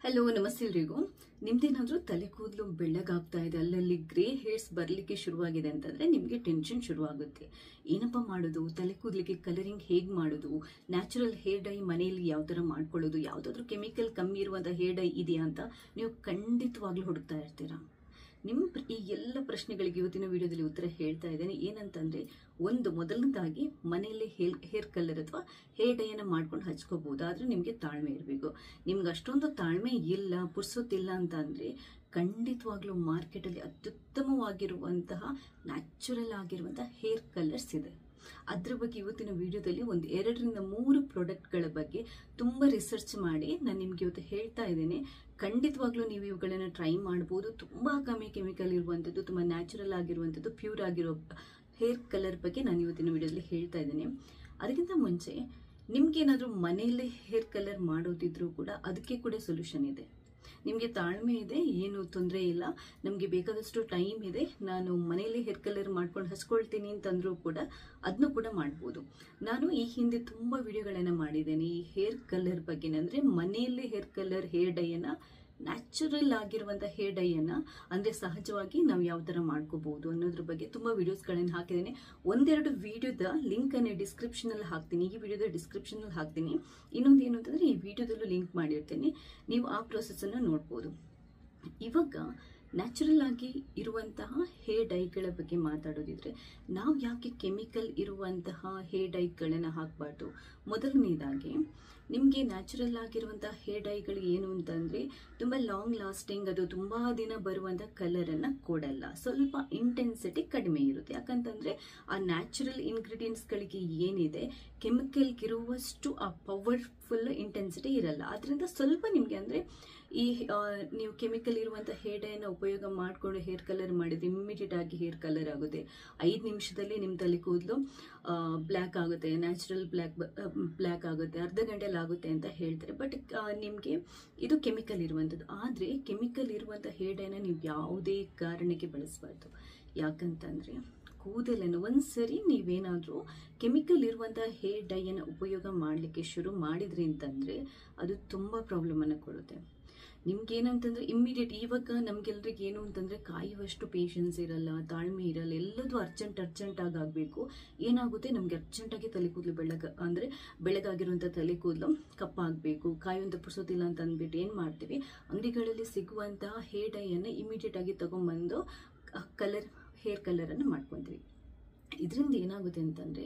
Hello ನಮಸ್ತೆ ಎಲ್ರಿಗೂ. ನಿಮ್ದೇನಾದ್ರೂ ತಲೆ ಕೂದಲು ಬೆಳ್ಳಗಾಗ್ತಾ ಇದೆ, ಅಲ್ಲಲ್ಲಿ ಗ್ರೇ ಹೇರ್ಸ್ ಬರಲಿಕ್ಕೆ ಶುರುವಾಗಿದೆ ಅಂತಂದ್ರೆ ನಿಮಗೆ ಟೆನ್ಷನ್ ಶುರುವಾಗುತ್ತೆ. ಏನಪ್ಪ ಮಾಡೋದು, ತಲೆ ಕೂದಲಿಗೆ ಕಲರಿಂಗ್ ಹೇಗೆ ಮಾಡೋದು, ನ್ಯಾಚುರಲ್ ಹೇರ್ ಡೈ ಮನೆಯಲ್ಲಿ ಯಾವ ಥರ ಮಾಡ್ಕೊಳ್ಳೋದು, ಯಾವುದಾದ್ರೂ ಕೆಮಿಕಲ್ ಕಮ್ಮಿ ಇರುವಂಥ ಹೇರ್ ಡೈ ಇದೆಯಾ ಅಂತ ನೀವು ಖಂಡಿತವಾಗ್ಲೂ ಹುಡುಕ್ತಾ ಇರ್ತೀರಾ. ನಿಮ್ಮ ಈ ಎಲ್ಲ ಪ್ರಶ್ನೆಗಳಿಗೆ ಇವತ್ತಿನ ವಿಡಿಯೋದಲ್ಲಿ ಉತ್ತರ ಹೇಳ್ತಾ ಇದ್ದೇನೆ. ಏನಂತಂದ್ರೆ, ಮೊದಲನೇದಾಗಿ ಮನೆಯಲ್ಲೇ ಹೇರ್ ಕಲರ್ ಅಥವಾ ಹೇರ್ ಡೈಯನ್ನು ಮಾಡ್ಕೊಂಡು ಹಚ್ಕೋಬಹುದು. ಆದ್ರೆ ನಿಮಗೆ ತಾಳ್ಮೆ ಇರಬೇಕು. ನಿಮ್ಗೆ ಅಷ್ಟೊಂದು ತಾಳ್ಮೆ ಇಲ್ಲ, ಪುರ್ಸೊತ್ತಿಲ್ಲ ಅಂತ ಅಂದ್ರೆ ಖಂಡಿತವಾಗ್ಲೂ ಮಾರ್ಕೆಟಲ್ಲಿ ಅತ್ಯುತ್ತಮವಾಗಿರುವಂತಹ ನ್ಯಾಚುರಲ್ ಆಗಿರುವಂತಹ ಹೇರ್ ಕಲರ್ಸ್ ಇದೆ. ಅದ್ರ ಬಗ್ಗೆ ಇವತ್ತಿನ ವಿಡಿಯೋದಲ್ಲಿ 2-3 ಪ್ರಾಡಕ್ಟ್ಗಳ ಬಗ್ಗೆ ತುಂಬಾ ರಿಸರ್ಚ್ ಮಾಡಿ ನಾನು ನಿಮ್ಗೆ ಇವತ್ತು ಹೇಳ್ತಾ ಇದ್ದೇನೆ. ಖಂಡಿತವಾಗ್ಲೂ ನೀವು ಇವುಗಳನ್ನ ಟ್ರೈ ಮಾಡಬಹುದು. ತುಂಬಾ ಕಮ್ಮಿ ಕೆಮಿಕಲ್ ಇರುವಂತದ್ದು, ತುಂಬಾ ನ್ಯಾಚುರಲ್ ಆಗಿರುವಂತದ್ದು, ಪ್ಯೂರ್ ಆಗಿರೋ ಹೇರ್ ಕಲರ್ ಬಗ್ಗೆ ನಾನು ಇವತ್ತಿನ ವಿಡಿಯೋದಲ್ಲಿ ಹೇಳ್ತಾ ಇದ್ದೇನೆ. ಅದಕ್ಕಿಂತ ಮುಂಚೆ ನಿಮ್ಗೆ ಏನಾದ್ರೂ ಮನೆಯಲ್ಲೇ ಹೇರ್ ಕಲರ್ ಮಾಡೋದಿದ್ರು ಕೂಡ ಅದಕ್ಕೆ ಕೂಡ ಸೊಲ್ಯೂಷನ್ ಇದೆ. ನಿಮಗೆ ತಾಳ್ಮೆ ಇದೆ, ಏನು ತೊಂದರೆ ಇಲ್ಲ, ನಮಗೆ ಬೇಕಾದಷ್ಟು ಟೈಮ್ ಇದೆ, ನಾನು ಮನೆಯಲ್ಲೇ ಹೇರ್ ಕಲರ್ ಮಾಡ್ಕೊಂಡು ಹಚ್ಕೊಳ್ತೀನಿ ಅಂತಂದ್ರೂ ಕೂಡ ಅದನ್ನು ಕೂಡ ಮಾಡ್ಬೋದು. ನಾನು ಈ ಹಿಂದೆ ತುಂಬಾ ವಿಡಿಯೋಗಳನ್ನ ಮಾಡಿದ್ದೇನೆ ಈ ಹೇರ್ ಕಲರ್ ಬಗ್ಗೆ. ಅಂದ್ರೆ ಮನೆಯಲ್ಲೇ ಹೇರ್ ಕಲರ್, ಹೇರ್ ಡೈಯನ್ನ, ನ್ಯಾಚುರಲ್ ಆಗಿರುವಂತಹ ಹೇರ್ ಡೈಯನ್ನ ಅಂದ್ರೆ ಸಹಜವಾಗಿ ನಾವು ಯಾವ ತರ ಮಾಡ್ಕೋಬಹುದು ಅನ್ನೋದ್ರ ಬಗ್ಗೆ ತುಂಬಾ ವಿಡಿಯೋಸ್ಗಳನ್ನ ಹಾಕಿದ್ದೇನೆ. 1-2 ವಿಡಿಯೋದ ಲಿಂಕ್ ಅನ್ನು ಡಿಸ್ಕ್ರಿಪ್ಷನ್ ಅಲ್ಲಿ ಹಾಕ್ತೀನಿ. ಈ ವಿಡಿಯೋದ ಡಿಸ್ಕ್ರಿಪ್ಷನ್ ಅಲ್ಲಿ ಹಾಕ್ತೀನಿ. ಇನ್ನೊಂದು ಏನು ಅಂತಂದ್ರೆ, ಈ ವಿಡಿಯೋದಲ್ಲೂ ಲಿಂಕ್ ಮಾಡಿರ್ತೇನೆ, ನೀವು ಆ ಪ್ರೊಸೆಸ್ ಅನ್ನು ನೋಡ್ಬೋದು. ಇವಾಗ ನ್ಯಾಚುರಲ್ ಆಗಿ ಇರುವಂತಹ ಹೇರ್ ಡೈಗಳ ಬಗ್ಗೆ ಮಾತಾಡೋದಿದ್ರೆ, ನಾವು ಯಾಕೆ ಕೆಮಿಕಲ್ ಇರುವಂತಹ ಹೇರ್ ಡೈಗಳನ್ನ ಹಾಕಬಾರ್ದು? ಮೊದಲನೇದಾಗಿ, ನಿಮಗೆ ನ್ಯಾಚುರಲ್ ಆಗಿರುವಂತಹ ಹೇರ್ ಡೈಗಳು ಏನು ಅಂತಂದ್ರೆ ತುಂಬಾ ಲಾಂಗ್ ಲಾಸ್ಟಿಂಗ್, ಅದು ತುಂಬಾ ದಿನ ಬರುವಂತಹ ಕಲರ್ ಅನ್ನ ಕೊಡಲ್ಲ, ಸ್ವಲ್ಪ ಇಂಟೆನ್ಸಿಟಿ ಕಡಿಮೆ ಇರುತ್ತೆ. ಯಾಕಂತಂದ್ರೆ ಆ ನ್ಯಾಚುರಲ್ ಇಂಗ್ರೀಡಿಯೆಂಟ್ಸ್ ಗಳಿಗೆ ಏನಿದೆ, ಕೆಮಿಕಲ್ ಇರುವಷ್ಟು ಆ ಪವರ್ಫುಲ್ ಇಂಟೆನ್ಸಿಟಿ ಇರಲ್ಲ. ಆದ್ರಿಂದ ಸ್ವಲ್ಪ ನಿಮ್ಗೆ ಅಂದ್ರೆ ಈ ನೀವು ಕೆಮಿಕಲ್ ಇರುವಂತಹ ಹೇರ್ ಡೈನ ಉಪಯೋಗ ಮಾಡಿಕೊಂಡು ಹೇರ್ ಕಲರ್ ಮಾಡಿದ್ರೆ ಇಮ್ಮಿಡಿಯೇಟ್ ಆಗಿ ಹೇರ್ ಕಲರ್ ಆಗುತ್ತೆ. 5 ನಿಮಿಷದಲ್ಲಿ ನಿಮ್ಮ ತಲೆ ಕೂದಲು ಬ್ಲ್ಯಾಕ್ ಆಗುತ್ತೆ, ನ್ಯಾಚುರಲ್ ಬ್ಲ್ಯಾಕ್ ಆಗುತ್ತೆ, ಅರ್ಧ ಗಂಟೆಯಲ್ಲಿ ಆಗುತ್ತೆ ಅಂತ ಹೇಳ್ತಾರೆ. ಬಟ್ ನಿಮ್ಗೆ ಇದು ಕೆಮಿಕಲ್ ಇರುವಂತದ್ದು. ಆದ್ರೆ ಕೆಮಿಕಲ್ ಇರುವಂತಹ ಹೇರ್ ಡೈನ ನೀವು ಯಾವುದೇ ಕಾರಣಕ್ಕೆ ಬಳಸಬಾರ್ದು. ಯಾಕಂತಂದ್ರೆ ಕೂದಲನ್ನು ಒಂದ್ಸರಿ ನೀವೇನಾದ್ರೂ ಕೆಮಿಕಲ್ ಇರುವಂತಹ ಹೇರ್ ಡೈಯನ್ನು ಉಪಯೋಗ ಮಾಡಲಿಕ್ಕೆ ಶುರು ಮಾಡಿದ್ರಿ ಅಂತಂದ್ರೆ ಅದು ತುಂಬಾ ಪ್ರಾಬ್ಲಮ್ ಅನ್ನು ಕೊಡುತ್ತೆ. ನಿಮ್ಗೆ ಏನಂತಂದ್ರೆ ಇಮ್ಮಿಡಿಯೇಟ್, ಇವಾಗ ನಮ್ಗೆಲ್ರಿಗೆ ಏನು ಅಂತಂದ್ರೆ ಕಾಯುವಷ್ಟು ಪೇಷನ್ಸ್ ಇರಲ್ಲ, ತಾಳ್ಮೆ ಇರಲ್ಲ, ಎಲ್ಲದೂ ಅರ್ಜೆಂಟ್ ಆಗಿ ಆಗ್ಬೇಕು. ಏನಾಗುತ್ತೆ, ನಮ್ಗೆ ಅರ್ಜೆಂಟ್ ಆಗಿ ತಲೆ ಕೂದಲು ಬೆಳಗಾಗಿರುವಂತ ತಲೆ ಕೂದಲು ಕಪ್ಪಾಗಬೇಕು, ಕಾಯುವಂತ ಪುರ್ಸೋತಿಲ್ಲ ಅಂತ ಅಂದ್ಬಿಟ್ಟು ಏನ್ ಮಾಡ್ತೀವಿ, ಅಂಗಡಿಗಳಲ್ಲಿ ಸಿಗುವಂತಹ ಹೇರ್ ಡೈ ಅನ್ನ ಇಮಿಡಿಯೇಟ್ ಆಗಿ ತಗೊಂಡ್ಬಂದು ಹೇರ್ ಕಲರ್ ಅನ್ನು ಮಾಡ್ಕೊಂತೀವಿ. ಇದರಿಂದ ಏನಾಗುತ್ತೆ ಅಂತಂದ್ರೆ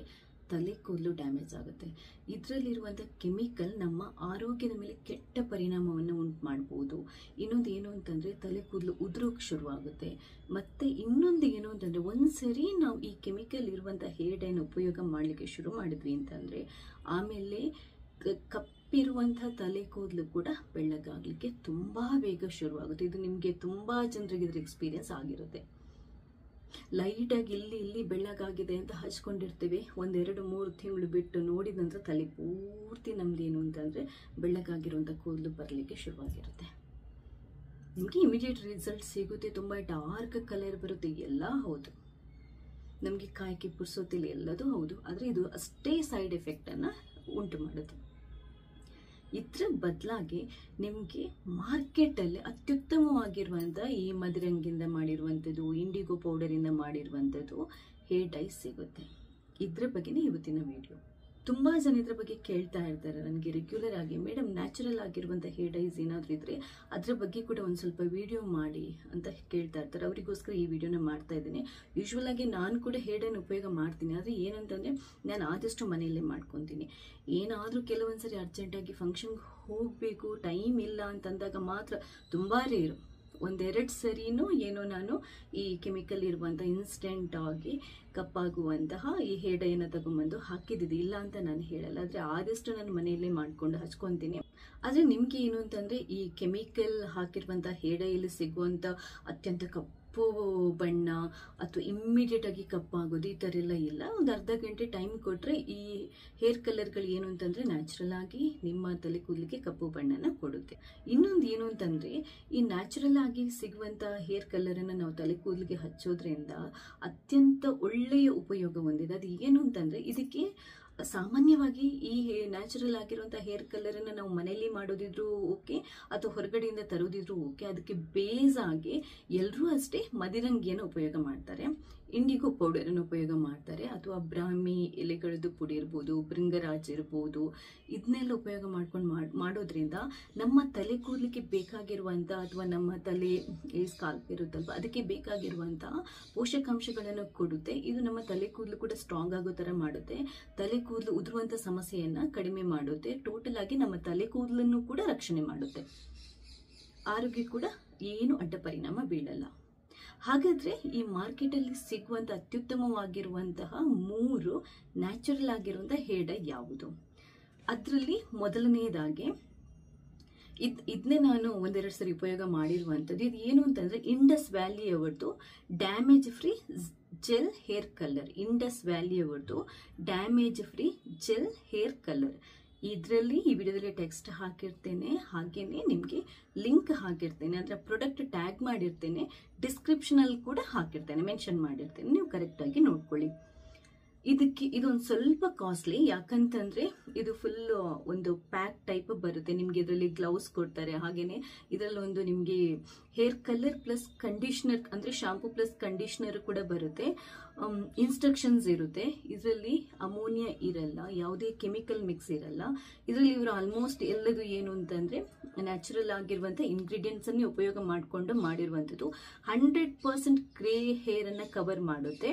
ತಲೆ ಕೂದಲು ಡ್ಯಾಮೇಜ್ ಆಗುತ್ತೆ. ಇದರಲ್ಲಿರುವಂಥ ಕೆಮಿಕಲ್ ನಮ್ಮ ಆರೋಗ್ಯದ ಮೇಲೆ ಕೆಟ್ಟ ಪರಿಣಾಮವನ್ನು ಉಂಟು ಮಾಡಬಹುದು. ಇನ್ನೊಂದು ಏನು ಅಂತಂದ್ರೆ ತಲೆ ಕೂದಲು ಉದುರೋಕೆ ಶುರುವಾಗುತ್ತೆ. ಮತ್ತೆ ಇನ್ನೊಂದು ಏನು ಅಂತಂದ್ರೆ, ಒಂದ್ಸರಿ ನಾವು ಈ ಕೆಮಿಕಲ್ ಇರುವಂಥ ಹೇರ್ ಡೈನ ಉಪಯೋಗ ಮಾಡಲಿಕ್ಕೆ ಶುರು ಮಾಡಿದ್ವಿ ಅಂತಂದ್ರೆ ಆಮೇಲೆ ಕಪ್ಪಿರುವಂತಹ ತಲೆ ಕೂದಲು ಕೂಡ ಬೆಳ್ಳಗಾಗ್ಲಿಕ್ಕೆ ತುಂಬಾ ಬೇಗ ಶುರುವಾಗುತ್ತೆ. ಇದು ನಿಮ್ಗೆ ತುಂಬಾ ಜನರಿಗೆ ಇದ್ರ ಎಕ್ಸ್ಪೀರಿಯನ್ಸ್ ಆಗಿರುತ್ತೆ. ಲೈಟ್ ಆಗಿ ಇಲ್ಲಿ ಬೆಳ್ಳಗಾಗಿದೆ ಅಂತ ಹಚ್ಕೊಂಡಿರ್ತೀವಿ, 1-2-3 ತಿಂಗಳು ಬಿಟ್ಟು ನೋಡಿದ ನಂತರ ತಲೆ ಪೂರ್ತಿ ನಮ್ದೇನು ಅಂತಂದ್ರೆ ಬೆಳ್ಳಗಾಗಿರುವಂತ ಕೂದಲು ಬರ್ಲಿಕ್ಕೆ ಶುರುವಾಗಿರುತ್ತೆ. ನಿಮ್ಗೆ ಇಮಿಡಿಯೇಟ್ ರಿಸಲ್ಟ್ ಸಿಗುತ್ತೆ, ತುಂಬಾ ಡಾರ್ಕ್ ಕಲರ್ ಬರುತ್ತೆ, ಎಲ್ಲ ಹೌದು. ನಮ್ಗೆ ಕಾಯಕ್ಕೆ ಪುರ್ಸೋತಿಲ್ಲ, ಎಲ್ಲದೂ ಹೌದು. ಆದ್ರೆ ಇದು ಅಷ್ಟೇ ಸೈಡ್ ಎಫೆಕ್ಟ್ ಅನ್ನ ಉಂಟು ಮಾಡುತ್ತೆ. ಇದ್ರ ಬದಲಾಗಿ ನಿಮಗೆ ಮಾರ್ಕೆಟಲ್ಲಿ ಅತ್ಯುತ್ತಮವಾಗಿರುವಂಥ ಈ ಮದರಂಗಿಂದ ಮಾಡಿರುವಂಥದ್ದು, ಇಂಡಿಗೋ ಪೌಡರಿಂದ ಮಾಡಿರುವಂಥದ್ದು ಹೇರ್ ಡೈ ಸಿಗುತ್ತೆ. ಇದ್ರ ಬಗ್ಗೆನೇ ಇವತ್ತಿನ ವಿಡಿಯೋ. ತುಂಬಾ ಜನ ಇದ್ರ ಬಗ್ಗೆ ಕೇಳ್ತಾ ಇರ್ತಾರೆ ನನಗೆ ರೆಗ್ಯುಲರ್ ಆಗಿ, ಮೇಡಮ್ ನ್ಯಾಚುರಲ್ ಆಗಿರುವಂಥ ಹೇರ್ ಡೈಸ್ ಏನಾದರೂ ಇದ್ರೆ ಅದ್ರ ಬಗ್ಗೆ ಕೂಡ ಒಂದು ಸ್ವಲ್ಪ ವಿಡಿಯೋ ಮಾಡಿ ಅಂತ ಕೇಳ್ತಾ ಇರ್ತಾರೆ. ಅವರಿಗೋಸ್ಕರ ಈ ವಿಡಿಯೋನ ಮಾಡ್ತಾ ಇದ್ದೀನಿ. ಯೂಶ್ವಲ್ ಆಗಿ ನಾನು ಕೂಡ ಹೇರ್ ಡೈನ ಉಪಯೋಗ ಮಾಡ್ತೀನಿ. ಆದರೆ ಏನಂತಂದ್ರೆ ನಾನು ಆದಷ್ಟು ಮನೆಯಲ್ಲೇ ಮಾಡ್ಕೊತೀನಿ. ಏನಾದರೂ ಕೆಲವೊಂದ್ಸರಿ ಅರ್ಜೆಂಟಾಗಿ ಫಂಕ್ಷನ್ಗೆ ಹೋಗಬೇಕು, ಟೈಮ್ ಇಲ್ಲ ಅಂತಂದಾಗ ಮಾತ್ರ, ತುಂಬಾ ರೇರು, 1-2 ಸರಿನೂ ಏನೋ ನಾನು ಈ ಕೆಮಿಕಲ್ ಇರುವಂಥ ಇನ್ಸ್ಟೆಂಟ್ ಆಗಿ ಕಪ್ಪಾಗುವಂತಹ ಈ ಹೇರ್ ಡೈನ ತಗೊಂಡ್ಬಂದು ಹಾಕಿದ್ದಿದೆ, ಇಲ್ಲ ಅಂತ ನಾನು ಹೇಳಲ್ಲ. ಆದರೆ ಆದಷ್ಟು ನಾನು ಮನೆಯಲ್ಲೇ ಮಾಡ್ಕೊಂಡು ಹಚ್ಕೊತೀನಿ. ಆದರೆ ನಿಮ್ಗೆ ಏನು ಅಂತಂದ್ರೆ ಈ ಕೆಮಿಕಲ್ ಹಾಕಿರುವಂತಹ ಹೇರ್ ಡೈಯಲ್ಲಿ ಸಿಗುವಂತ ಅತ್ಯಂತ ಕಪ್ಪು ಬಣ್ಣ ಅಥವಾ ಇಮ್ಮಿಡಿಯೇಟ್ ಆಗಿ ಕಪ್ಪಾಗೋದು ಈ ಥರ ಎಲ್ಲ ಇಲ್ಲ. ಒಂದು ಅರ್ಧ ಗಂಟೆ ಟೈಮ್ ಕೊಟ್ರೆ ಈ ಹೇರ್ ಕಲರ್ಗಳು ಏನು ಅಂತಂದ್ರೆ ನ್ಯಾಚುರಲ್ ಆಗಿ ನಿಮ್ಮ ತಲೆ ಕೂದಲಿಗೆ ಕಪ್ಪು ಬಣ್ಣನ ಕೊಡುತ್ತೆ. ಇನ್ನೊಂದು ಏನು ಅಂತಂದ್ರೆ, ಈ ನ್ಯಾಚುರಲ್ ಆಗಿ ಸಿಗುವಂತ ಹೇರ್ ಕಲರ್ ಅನ್ನ ನಾವು ತಲೆ ಕೂದಲಿಗೆ ಹಚ್ಚೋದ್ರಿಂದ ಅತ್ಯಂತ ಒಳ್ಳೆಯ ಉಪಯೋಗ ಹೊಂದಿದೆ. ಅದು ಏನು ಅಂತಂದ್ರೆ, ಇದಕ್ಕೆ ಸಾಮಾನ್ಯವಾಗಿ ಈ ನ್ಯಾಚುರಲ್ ಆಗಿರುವಂತಹ ಹೇರ್ ಕಲರ್ ಅನ್ನ ನಾವು ಮನೆಯಲ್ಲಿ ಮಾಡೋದಿದ್ರು ಓಕೆ ಅಥವಾ ಹೊರಗಡೆಯಿಂದ ತರೋದಿದ್ರು ಓಕೆ, ಅದಕ್ಕೆ ಬೇಸ್ ಆಗಿ ಎಲ್ಲರೂ ಅಷ್ಟೇ ಮದಿರಂಗಿಯನ್ನು ಉಪಯೋಗ ಮಾಡ್ತಾರೆ, ಇಂಡಿಗೋ ಪೌಡರ್ ಅನ್ನು ಉಪಯೋಗ ಮಾಡ್ತಾರೆ, ಅಥವಾ ಬ್ರಾಹ್ಮಿ ಎಲೆಗಳದ್ದು ಪುಡಿ ಇರ್ಬೋದು, ಭೃಂಗರಾಜ್ ಇರ್ಬೋದು, ಇದನ್ನೆಲ್ಲ ಉಪಯೋಗ ಮಾಡೋದ್ರಿಂದ ನಮ್ಮ ತಲೆ ಕೂದಲಿಕ್ಕೆ ಬೇಕಾಗಿರುವಂತ ಅಥವಾ ನಮ್ಮ ತಲೆ ಸ್ಕಾಲ್ಪ್ ಇರುತ್ತಲ್ವ ಅದಕ್ಕೆ ಬೇಕಾಗಿರುವಂತಹ ಪೋಷಕಾಂಶಗಳನ್ನು ಕೊಡುತ್ತೆ. ಇದು ನಮ್ಮ ತಲೆ ಕೂದಲು ಕೂಡ ಸ್ಟ್ರಾಂಗ್ ಆಗೋ ತರ ಮಾಡುತ್ತೆ, ತಲೆ ಕೂದಲು ಉದುರುವಂತ ಸಮಸ್ಯೆಯನ್ನ ಕಡಿಮೆ ಮಾಡುತ್ತೆ, ಟೋಟಲ್ ಆಗಿ ನಮ್ಮ ತಲೆ ಕೂದಲನ್ನು ಕೂಡ ರಕ್ಷಣೆ ಮಾಡುತ್ತೆ, ಆರೋಗ್ಯ ಕೂಡ ಏನು ಅಡ್ಡ ಪರಿಣಾಮ ಬೀಳಲ್ಲ. ಹಾಗಾದ್ರೆ ಈ ಮಾರ್ಕೆಟ್ ಅಲ್ಲಿ ಸಿಗುವಂತ ಅತ್ಯುತ್ತಮವಾಗಿರುವಂತಹ 3 ನ್ಯಾಚುರಲ್ ಆಗಿರುವಂತಹ ಹೇರ್ ಡೈ ಯಾವುದು? ಅದರಲ್ಲಿ ಮೊದಲನೆಯದಾಗಿ ಇದನ್ನೇ ನಾನು ಒಂದೆರಡು ಸರಿ ಉಪಯೋಗ ಮಾಡಿರುವಂತದ್ದು. ಇದು ಏನು ಅಂತಂದ್ರೆ ಇಂಡಸ್ ವ್ಯಾಲಿ ಅವರದು damage free gel hair colour. Indus Valley ಅವರದು damage free gel hair colour. ಇದರಲ್ಲಿ ಈ ವಿಡಿಯೋದಲ್ಲಿ ಟೆಕ್ಸ್ಟ್ ಹಾಕಿರ್ತೇನೆ, ಹಾಗೇನೆ ನಿಮಗೆ ಲಿಂಕ್ ಹಾಕಿರ್ತೇನೆ, ಅಂದ್ರೆ ಪ್ರಾಡಕ್ಟ್ ಟ್ಯಾಗ್ ಮಾಡಿರ್ತೇನೆ, ಡಿಸ್ಕ್ರಿಪ್ಷನ್ ಅಲ್ಲಿ ಕೂಡ ಹಾಕಿರ್ತೇನೆ, ಮೆನ್ಷನ್ ಮಾಡಿರ್ತೇನೆ, ನೀವು ಕರೆಕ್ಟ್ ಆಗಿ ನೋಡ್ಕೊಳ್ಳಿ. ಇದೊಂದು ಸ್ವಲ್ಪ ಕಾಸ್ಟ್ಲಿ, ಯಾಕಂತಂದ್ರೆ ಇದು ಫುಲ್ ಒಂದು ಪ್ಯಾಕ್ ಟೈಪ್ ಬರುತ್ತೆ. ನಿಮ್ಗೆ ಇದರಲ್ಲಿ ಗ್ಲೌಸ್ ಕೊಡ್ತಾರೆ, ಹಾಗೇನೆ ಇದರಲ್ಲಿ ಒಂದು ನಿಮ್ಗೆ ಹೇರ್ ಕಲರ್ ಪ್ಲಸ್ ಕಂಡೀಷನರ್ ಅಂದ್ರೆ ಶಾಂಪೂ ಪ್ಲಸ್ ಕಂಡೀಷನರ್ ಕೂಡ ಬರುತ್ತೆ. ಇನ್ಸ್ಟ್ರಕ್ಷನ್ಸ್ ಇರುತ್ತೆ. ಇದರಲ್ಲಿ ಅಮೋನಿಯಾ ಇರಲ್ಲ, ಯಾವುದೇ ಕೆಮಿಕಲ್ ಮಿಕ್ಸ್ ಇರಲ್ಲ. ಇದರಲ್ಲಿ ಇವರು ಆಲ್ಮೋಸ್ಟ್ ಎಲ್ಲದು ಏನು ಅಂತಂದ್ರೆ ನ್ಯಾಚುರಲ್ ಆಗಿರುವಂತ ಇಂಗ್ರೀಡಿಯೆಂಟ್ಸ್ ಅನ್ನು ಉಪಯೋಗ ಮಾಡಿಕೊಂಡು ಮಾಡಿರುವಂತದ್ದು. 100% ಗ್ರೇ ಹೇರ್ ಅನ್ನ ಕವರ್ ಮಾಡುತ್ತೆ.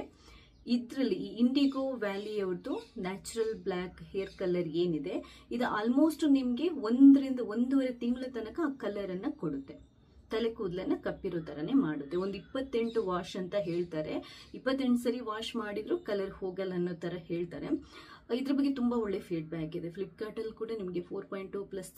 ಇದರಲ್ಲಿ ಇಂಡಿಗೋ ವ್ಯಾಲಿ ಅವ್ರದ್ದು ನ್ಯಾಚುರಲ್ ಬ್ಲ್ಯಾಕ್ ಹೇರ್ ಕಲರ್ ಏನಿದೆ, ಇದು ಆಲ್ಮೋಸ್ಟ್ ನಿಮ್ಗೆ 1 ರಿಂದ 1.5 ತಿಂಗಳ ತನಕ ಆ ಕಲರ್ ಅನ್ನ ಕೊಡುತ್ತೆ. ತಲೆ ಕೂದಲನ್ನ ಕಪ್ಪಿರೋ ತರನೇ ಮಾಡುತ್ತೆ. ಒಂದು 28 ವಾಶ್ ಅಂತ ಹೇಳ್ತಾರೆ, 28 ಸರಿ ವಾಶ್ ಮಾಡಿದ್ರು ಕಲರ್ ಹೋಗಲ್ಲ ಅನ್ನೋ ತರ ಹೇಳ್ತಾರೆ. ಇದ್ರ ಬಗ್ಗೆ ತುಂಬಾ ಒಳ್ಳೆ ಫೀಡ್ಬ್ಯಾಕ್ ಇದೆ. ಫ್ಲಿಪ್ಕಾರ್ಟ್ ಅಲ್ಲಿ ಕೂಡ ನಿಮ್ಗೆ 4.2 ಪ್ಲಸ್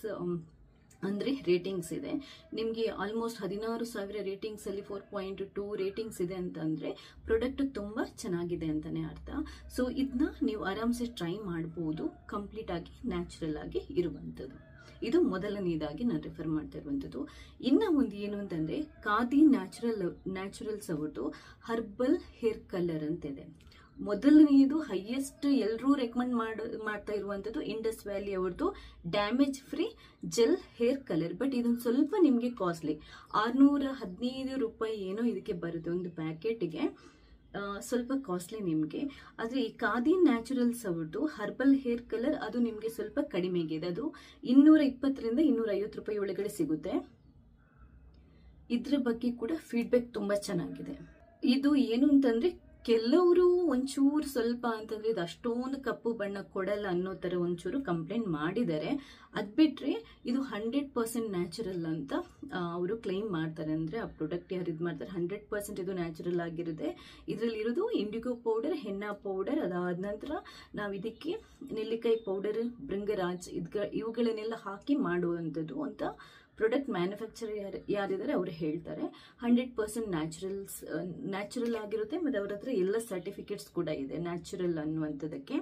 ಅಂದ್ರೆ ರೇಟಿಂಗ್ಸ್ ಇದೆ. ನಿಮ್ಗೆ ಆಲ್ಮೋಸ್ಟ್ 16,000 ರೇಟಿಂಗ್ಸ್ ಅಲ್ಲಿ 4.2 ರೇಟಿಂಗ್ಸ್ ಇದೆ ಅಂತಂದ್ರೆ ಪ್ರಾಡಕ್ಟ್ ತುಂಬಾ ಚೆನ್ನಾಗಿದೆ ಅಂತಾನೆ ಅರ್ಥ. ಸೊ ಇದನ್ನ ನೀವು ಆರಾಮ್ಸೆ ಟ್ರೈ ಮಾಡಬಹುದು, ಕಂಪ್ಲೀಟ್ ಆಗಿ ನ್ಯಾಚುರಲ್ ಆಗಿ ಇರುವಂತದ್ದು. ಇದು ಮೊದಲನೇದಾಗಿ ನಾನು ರೆಫರ್ ಮಾಡ್ತಾ ಇರುವಂತದ್ದು. ಇನ್ನ ಒಂದು ಏನು ಅಂತಂದ್ರೆ ಖಾದಿ ನ್ಯಾಚುರಲ್ಸ್ ಅವ್ರದ್ದು ಹರ್ಬಲ್ ಹೇರ್ ಕಲರ್ ಅಂತ ಇದೆ. ಮೊದಲನೆಯದು ಹೈಯೆಸ್ಟ್ ಎಲ್ಲರೂ ರೆಕಮೆಂಡ್ ಮಾಡ್ತಾ ಇರುವಂತದ್ದು ಇಂಡಸ್ ವ್ಯಾಲಿ ಅವ್ರದ್ದು damage free gel hair colour. But ಇದೊಂದು ಸ್ವಲ್ಪ ನಿಮ್ಗೆ ಕಾಸ್ಟ್ಲಿ, 615 ರೂಪಾಯಿ ಏನೋ ಇದಕ್ಕೆ ಬರುತ್ತೆ ಒಂದು ಪ್ಯಾಕೆಟ್ಗೆ, ಸ್ವಲ್ಪ ಕಾಸ್ಟ್ಲಿ ನಿಮ್ಗೆ. ಆದ್ರೆ ಈ ಖಾದಿ ನ್ಯಾಚುರಲ್ಸ್ ಅವ್ರದ್ದು ಹರ್ಬಲ್ ಹೇರ್ ಕಲರ್ ಅದು ನಿಮ್ಗೆ ಸ್ವಲ್ಪ ಕಡಿಮೆಗೆ ಇದೆ. ಅದು 220 ರಿಂದ 250 ರೂಪಾಯಿ ಒಳಗಡೆ ಸಿಗುತ್ತೆ. ಇದ್ರ ಬಗ್ಗೆ ಕೂಡ ಫೀಡ್ಬ್ಯಾಕ್ ತುಂಬಾ ಚೆನ್ನಾಗಿದೆ. ಇದು ಏನು ಅಂತಂದ್ರೆ ಕೆಲವರು ಒಂಚೂರು ಸ್ವಲ್ಪ ಅಂತಂದ್ರೆ ಇದು ಅಷ್ಟೊಂದು ಕಪ್ಪು ಬಣ್ಣ ಕೊಡಲ್ಲ ಅನ್ನೋ ತರ ಒಂಚೂರು ಕಂಪ್ಲೇಂಟ್ ಮಾಡಿದ್ದಾರೆ. ಅದ್ ಬಿಟ್ರೆ ಇದು 100% ನ್ಯಾಚುರಲ್ ಅಂತ ಅವರು ಕ್ಲೈಮ್ ಮಾಡ್ತಾರೆ. ಅಂದ್ರೆ ಆ ಪ್ರಾಡಕ್ಟ್ ಯಾರು ಇದು ಮಾಡ್ತಾರೆ 100% ಇದು ನ್ಯಾಚುರಲ್ ಆಗಿರುತ್ತೆ. ಇದರಲ್ಲಿ ಇರೋದು ಇಂಡಿಗೋ ಪೌಡರ್, ಹೆನ್ನಾ ಪೌಡರ್, ಅದಾದ ನಂತರ ನಾವು ಇದಕ್ಕೆ ನೆಲ್ಲಿಕಾಯಿ ಪೌಡರ್, ಭೃಂಗರಾಜ್ ಇವುಗಳನ್ನೆಲ್ಲ ಹಾಕಿ ಮಾಡುವಂಥದ್ದು ಅಂತ ಪ್ರಾಡಕ್ಟ್ ಮ್ಯಾನುಫ್ಯಾಕ್ಚರರ್ ಯಾರಿದ್ದಾರೆ ಅವರು ಹೇಳ್ತಾರೆ. 100% ನ್ಯಾಚುರಲ್ ಆಗಿರುತ್ತೆ. ಮತ್ತೆ ಅವ್ರ ಹತ್ರ ಎಲ್ಲ ಸರ್ಟಿಫಿಕೇಟ್ಸ್ ಕೂಡ ಇದೆ ನ್ಯಾಚುರಲ್ ಅನ್ನುವಂಥದ್ದಕ್ಕೆ.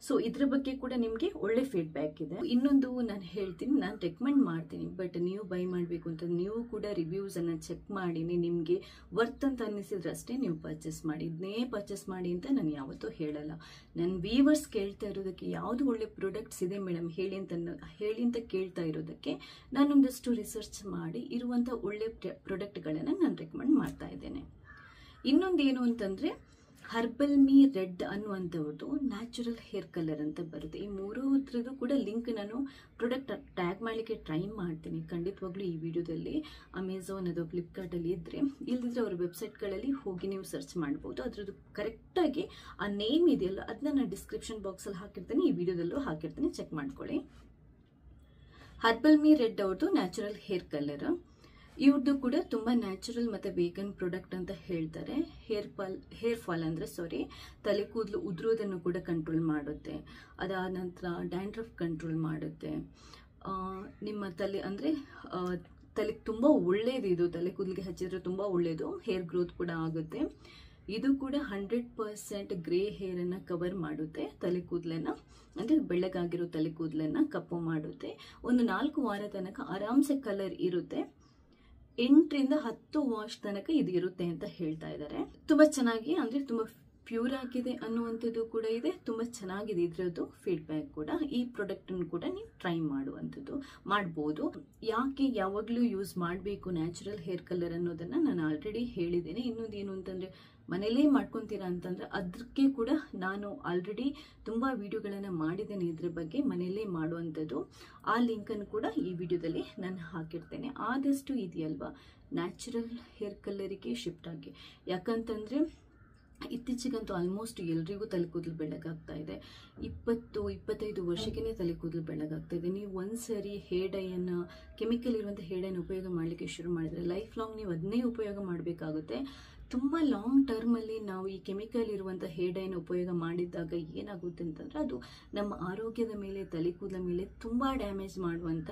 ಸೊ ಇದ್ರ ಬಗ್ಗೆ ಕೂಡ ನಿಮ್ಗೆ ಒಳ್ಳೆ ಫೀಡ್ಬ್ಯಾಕ್ ಇದೆ. ಇನ್ನೊಂದು ನಾನು ಹೇಳ್ತೀನಿ, ನಾನು ರೆಕಮೆಂಡ್ ಮಾಡ್ತೀನಿ, ಬಟ್ ನೀವು ಬೈ ಮಾಡಬೇಕು ಅಂತ ನೀವು ಕೂಡ ರಿವ್ಯೂಸ್ ಅನ್ನ ಚೆಕ್ ಮಾಡಿ ನಿಮ್ಗೆ ವರ್ತ್ ಅಂತ ಅನ್ನಿಸಿದ್ರೆ ಅಷ್ಟೇ ನೀವು ಪರ್ಚೇಸ್ ಮಾಡಿ. ಇದನ್ನೇ ಪರ್ಚೇಸ್ ಮಾಡಿ ಅಂತ ನಾನು ಯಾವತ್ತೂ ಹೇಳಲ್ಲ. ನನ್ನ ವ್ಯೂವರ್ಸ್ ಕೇಳ್ತಾ ಇರೋದಕ್ಕೆ ಯಾವ್ದು ಒಳ್ಳೆ ಪ್ರಾಡಕ್ಟ್ಸ್ ಇದೆ ಮೇಡಮ್ ಹೇಳಿ ಅಂತ ಕೇಳ್ತಾ ಇರೋದಕ್ಕೆ ನಾನೊಂದಷ್ಟು ರಿಸರ್ಚ್ ಮಾಡಿ ಇರುವಂತ ಒಳ್ಳೆ ಪ್ರಾಡಕ್ಟ್ಗಳನ್ನ ನಾನು ರೆಕಮೆಂಡ್ ಮಾಡ್ತಾ ಇದ್ದೇನೆ. ಇನ್ನೊಂದು ಏನು ಅಂತಂದ್ರೆ ಹರ್ಬಲ್ ಮೀ ರೆಡ್ ಅನ್ನುವಂಥದ್ದು ನ್ಯಾಚುರಲ್ ಹೇರ್ ಕಲರ್ ಅಂತ ಬರುತ್ತೆ. ಈ 3 ಕೂಡ ಲಿಂಕ್ ನಾನು ಪ್ರಾಡಕ್ಟ್ ಟ್ಯಾಗ್ ಮಾಡಲಿಕ್ಕೆ ಟ್ರೈ ಮಾಡ್ತೀನಿ ಖಂಡಿತವಾಗ್ಲೂ ಈ ವಿಡಿಯೋದಲ್ಲಿ. ಅಮೆಝಾನ್ ಅದು ಫ್ಲಿಪ್ಕಾರ್ಟ್ ಅಲ್ಲಿ ಇದ್ರೆ, ಇಲ್ದಿದ್ರೆ ಅವ್ರ ವೆಬ್ಸೈಟ್ಗಳಲ್ಲಿ ಹೋಗಿ ನೀವು ಸರ್ಚ್ ಮಾಡಬಹುದು. ಅದ್ರದ್ದು ಕರೆಕ್ಟ್ ಆಗಿ ಆ ನೇಮ್ ಇದೆಯಲ್ಲ ಅದನ್ನ ನಾನು ಡಿಸ್ಕ್ರಿಪ್ಷನ್ ಬಾಕ್ಸ್ ಅಲ್ಲಿ ಹಾಕಿರ್ತೀನಿ, ಈ ವಿಡಿಯೋದಲ್ಲೂ ಹಾಕಿರ್ತೀನಿ, ಚೆಕ್ ಮಾಡ್ಕೊಳ್ಳಿ. ಹರ್ಬಲ್ ಮೀ ರೆಡ್ ಅವ್ರದ್ದು ನ್ಯಾಚುರಲ್ ಹೇರ್ ಕಲರ್. ಇವ್ರದ್ದು ಕೂಡ ತುಂಬಾ ನ್ಯಾಚುರಲ್ ಮತ್ತೆ ವೇಗನ್ ಪ್ರಾಡಕ್ಟ್ ಅಂತ ಹೇಳ್ತಾರೆ. ಹೇರ್ ಫಾಲ್ ಅಂದ್ರೆ ತಲೆ ಕೂದಲು ಉದುರೋದನ್ನು ಕೂಡ ಕಂಟ್ರೋಲ್ ಮಾಡುತ್ತೆ. ಅದಾದ ನಂತರ ಡ್ಯಾಂಡ್ರಫ್ ಕಂಟ್ರೋಲ್ ಮಾಡುತ್ತೆ. ನಿಮ್ಮ ತಲೆ ಅಂದ್ರೆ ತಲೆಗೆ ತುಂಬಾ ಒಳ್ಳೇದು. ಇದು ತಲೆ ಕೂದಲಿಗೆ ಹಚ್ಚಿದ್ರೆ ತುಂಬಾ ಒಳ್ಳೇದು, ಹೇರ್ ಗ್ರೋತ್ ಕೂಡ ಆಗುತ್ತೆ. ಇದು ಕೂಡ 100% ಗ್ರೇ ಹೇರ್ ಅನ್ನ ಕವರ್ ಮಾಡುತ್ತೆ. ತಲೆ ಕೂದಲನ್ನ ಅಂದ್ರೆ ಬೆಳ್ಳಗಾಗಿರೋ ತಲೆ ಕೂದಲನ್ನ ಕಪ್ಪು ಮಾಡುತ್ತೆ. ಒಂದು 4 ವಾರ ತನಕ ಆರಾಮ್ಸೆ ಕಲರ್ ಇರುತ್ತೆ. 8 ರಿಂದ 10 ವಾಶ್ ತನಕ ಇದು ಇರುತ್ತೆ ಅಂತ ಹೇಳ್ತಾ ಇದ್ದಾರೆ. ತುಂಬಾ ಚೆನ್ನಾಗಿ ಅಂದ್ರೆ ತುಂಬಾ ಪ್ಯೂರ್ ಆಗಿದೆ ಅನ್ನುವಂಥದ್ದು ಕೂಡ ಇದೆ, ತುಂಬ ಚೆನ್ನಾಗಿದೆ ಇದರದ್ದು ಫೀಡ್ಬ್ಯಾಕ್ ಕೂಡ. ಈ ಪ್ರಾಡಕ್ಟನ್ನು ಕೂಡ ನೀವು ಟ್ರೈ ಮಾಡ್ಬೋದು. ಯಾಕೆ ಯಾವಾಗಲೂ ಯೂಸ್ ಮಾಡಬೇಕು ನ್ಯಾಚುರಲ್ ಹೇರ್ ಕಲರ್ ಅನ್ನೋದನ್ನು ನಾನು ಆಲ್ರೆಡಿ ಹೇಳಿದ್ದೇನೆ. ಇನ್ನೊಂದು ಏನು ಅಂತಂದರೆ, ಮನೇಲೇ ಮಾಡ್ಕೊತೀರಾ ಅಂತಂದರೆ ಅದಕ್ಕೆ ಕೂಡ ನಾನು ಆಲ್ರೆಡಿ ತುಂಬ ವಿಡಿಯೋಗಳನ್ನು ಮಾಡಿದ್ದೇನೆ ಇದ್ರ ಬಗ್ಗೆ, ಮನೆಯಲ್ಲೇ ಮಾಡುವಂಥದ್ದು. ಆ ಲಿಂಕನ್ನು ಕೂಡ ಈ ವಿಡಿಯೋದಲ್ಲಿ ನಾನು ಹಾಕಿರ್ತೇನೆ. ಆದಷ್ಟು ಇದೆಯಲ್ವಾ ನ್ಯಾಚುರಲ್ ಹೇರ್ ಕಲರಿಗೆ ಶಿಫ್ಟ್ ಆಗಿ. ಯಾಕಂತಂದರೆ ಇತ್ತೀಚೆಗಂತೂ ಆಲ್ಮೋಸ್ಟ್ ಎಲ್ರಿಗೂ ತಲೆ ಕೂದಲು ಬೆಳ್ಳಗಾಗ್ತಾ ಇದೆ. 20-25 ವರ್ಷಕ್ಕೇ ತಲೆ ಕೂದಲು ಬೆಳ್ಳಗಾಗ್ತಾ ಇದೆ. ನೀವು ಒಂದ್ಸರಿ ಹೇರ್ ಡೈಯನ್ನು, ಕೆಮಿಕಲ್ ಇರುವಂಥ ಹೇರ್ ಡೈನ ಉಪಯೋಗ ಮಾಡಲಿಕ್ಕೆ ಶುರು ಮಾಡಿದರೆ ಲೈಫ್ ಲಾಂಗ್ ನೀವು ಅದನ್ನೇ ಉಪಯೋಗ ಮಾಡಬೇಕಾಗುತ್ತೆ. ತುಂಬ ಲಾಂಗ್ ಟರ್ಮಲ್ಲಿ ನಾವು ಈ ಕೆಮಿಕಲ್ ಇರುವಂಥ ಹೇರ್ ಡೈನ ಉಪಯೋಗ ಮಾಡಿದಾಗ ಏನಾಗುತ್ತೆ ಅಂತಂದರೆ ಅದು ನಮ್ಮ ಆರೋಗ್ಯದ ಮೇಲೆ, ತಲೆ ಕೂದಲ ಮೇಲೆ ತುಂಬ ಡ್ಯಾಮೇಜ್ ಮಾಡುವಂಥ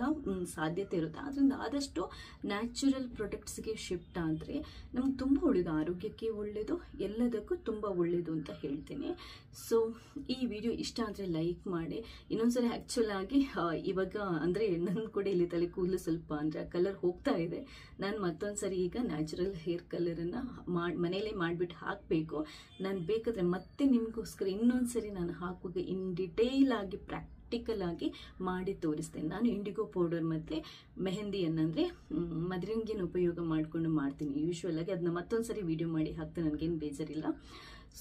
ಸಾಧ್ಯತೆ ಇರುತ್ತೆ. ಆದ್ದರಿಂದ ಆದಷ್ಟು ನ್ಯಾಚುರಲ್ ಪ್ರಾಡಕ್ಟ್ಸ್ಗೆ ಶಿಫ್ಟ್ ಆದರೆ ನಮ್ಗೆ ತುಂಬ ಒಳ್ಳೆಯದು, ಆರೋಗ್ಯಕ್ಕೆ ಒಳ್ಳೆಯದು, ಎಲ್ಲದಕ್ಕೂ ತುಂಬ ಒಳ್ಳೆಯದು ಅಂತ ಹೇಳ್ತೀನಿ. ಸೊ ಈ ವಿಡಿಯೋ ಇಷ್ಟ ಆದರೆ ಲೈಕ್ ಮಾಡಿ. ಇನ್ನೊಂದ್ಸರಿ ಆ್ಯಕ್ಚುಲ್ ಆಗಿ ಇವಾಗ ಅಂದರೆ ನನ್ನ ಕೂಡ ಇಲ್ಲಿ ತಲೆ ಕೂದಲು ಸ್ವಲ್ಪ ಅಂದರೆ ಕಲರ್ ಹೋಗ್ತಾ ಇದೆ. ನಾನು ಮತ್ತೊಂದು ಸರಿ ಈಗ ನ್ಯಾಚುರಲ್ ಹೇರ್ ಕಲರನ್ನು ಮನೇಲೇ ಮಾಡಿಬಿಟ್ಟು ಹಾಕಬೇಕು. ನಾನು ಬೇಕಾದರೆ ಮತ್ತೆ ನಿಮಗೋಸ್ಕರ ಇನ್ನೊಂದು ಸರಿ ನಾನು ಹಾಕುವಾಗ ಇನ್ ಡಿಟೇಲ್ ಆಗಿ ಪ್ರಾಕ್ಟಿಕಲ್ ಆಗಿ ಮಾಡಿ ತೋರಿಸ್ತೇನೆ. ನಾನು ಇಂಡಿಗೋ ಪೌಡರ್ ಮತ್ತು ಮೆಹಂದಿಯನ್ನಂದರೆ ಮದರಂಗಿನ ಉಪಯೋಗ ಮಾಡಿಕೊಂಡು ಮಾಡ್ತೀನಿ ಯೂಶ್ವಲ್ ಆಗಿ. ಅದನ್ನ ಮತ್ತೊಂದು ಸರಿ ವಿಡಿಯೋ ಮಾಡಿ ಹಾಕ್ತೇನೆ, ನನಗೇನು ಬೇಜಾರಿಲ್ಲ.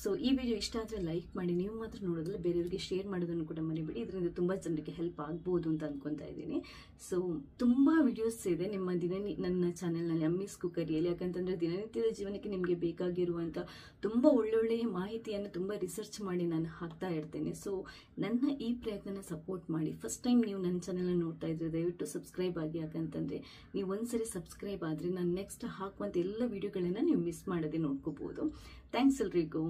ಸೊ ಈ ವಿಡಿಯೋ ಇಷ್ಟ ಆದರೆ ಲೈಕ್ ಮಾಡಿ. ನೀವು ಮಾತ್ರ ನೋಡೋದಿಲ್ಲ, ಬೇರೆಯವರಿಗೆ ಶೇರ್ ಮಾಡೋದನ್ನು ಕೂಡ ಮರಿಬೇಡಿ. ಇದರಿಂದ ತುಂಬ ಜನರಿಗೆ ಹೆಲ್ಪ್ ಆಗ್ಬೋದು ಅಂತ ಅಂದ್ಕೊತಾ ಇದ್ದೀನಿ. ಸೊ ತುಂಬ ವಿಡಿಯೋಸ್ ಇದೆ ನನ್ನ ಚಾನೆಲ್ನಲ್ಲಿ ಅಮ್ಮೀಸ್ ಕುಕ್ಕರಿಯಲ್ಲಿ. ಯಾಕಂತಂದರೆ ದಿನನಿತ್ಯದ ಜೀವನಕ್ಕೆ ನಿಮಗೆ ಬೇಕಾಗಿರುವಂಥ ತುಂಬ ಒಳ್ಳೊಳ್ಳೆಯ ಮಾಹಿತಿಯನ್ನು ತುಂಬ ರಿಸರ್ಚ್ ಮಾಡಿ ನಾನು ಹಾಕ್ತಾ ಇರ್ತೇನೆ. ಸೊ ನನ್ನ ಈ ಪ್ರಯತ್ನನ ಸಪೋರ್ಟ್ ಮಾಡಿ. ಫಸ್ಟ್ ಟೈಮ್ ನೀವು ನನ್ನ ಚಾನೆಲ್ನ ನೋಡ್ತಾ ಇದ್ರೆ ದಯವಿಟ್ಟು ಸಬ್ಸ್ಕ್ರೈಬ್ ಆಗಿ. ಯಾಕಂತಂದರೆ ನೀವು ಒಂದ್ಸರಿ ಸಬ್ಸ್ಕ್ರೈಬ್ ಆದರೆ ನಾನು ನೆಕ್ಸ್ಟ್ ಹಾಕುವಂಥ ಎಲ್ಲ ವಿಡಿಯೋಗಳನ್ನು ನೀವು ಮಿಸ್ ಮಾಡದೆ ನೋಡ್ಕೋಬೋದು. ಥ್ಯಾಂಕ್ಸ್ ಎಲ್ರಿಗೂ.